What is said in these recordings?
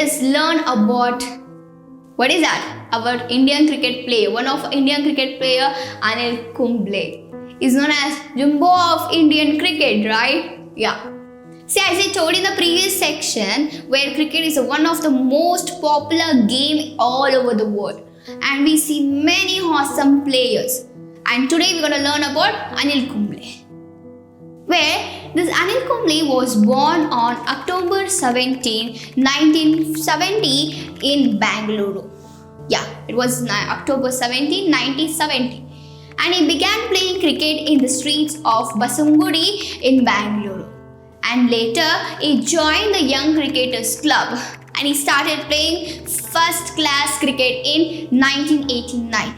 us learn about what is that? Our Indian cricket player, one of Indian cricket player, Anil Kumble, is known as Jumbo of Indian cricket, right? Yeah. See, as I told in the previous section, where cricket is one of the most popular game all over the world, and we see many awesome players. And today we're going to learn about Anil Kumble. Where this Anil Kumble was born on October 17, 1970 in Bangalore. Yeah, it was October 17, 1970. And he began playing cricket in the streets of Basungudi in Bangalore. And later he joined the Young Cricketers Club and he started playing first class cricket in 1989.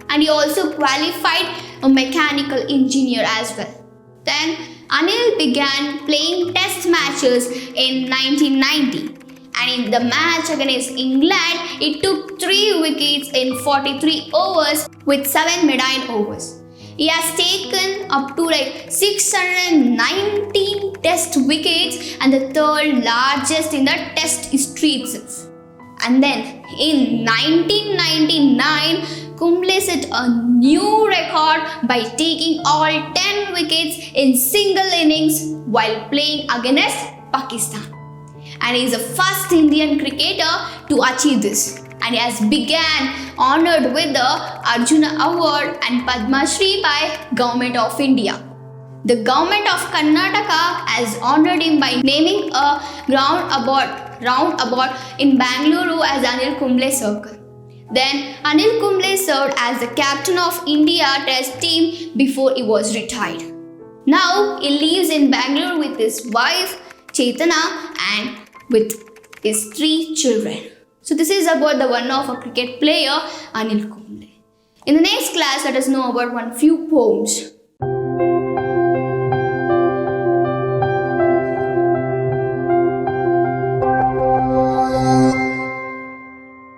And he also qualified a mechanical engineer as well. Then Anil began playing test matches in 1990. And in the match against England, he took 3 wickets in 43 overs with 7 maiden overs. He has taken up to 619 test wickets and the third largest in the test history itself. And then in 1999, Kumble set a new record by taking all 10 wickets in single innings while playing against Pakistan. And he is the first Indian cricketer to achieve this. And he has begun honored with the Arjuna Award and Padma Shri by Government of India. The Government of Karnataka has honored him by naming a roundabout in Bangalore as Anil Kumble Circle. Then Anil Kumble served as the captain of India Test team before he was retired. Now he lives in Bangalore with his wife Chetana and with his 3 children. So this is about the one of a cricket player, Anil Kumble. In the next class, let us know about few poems.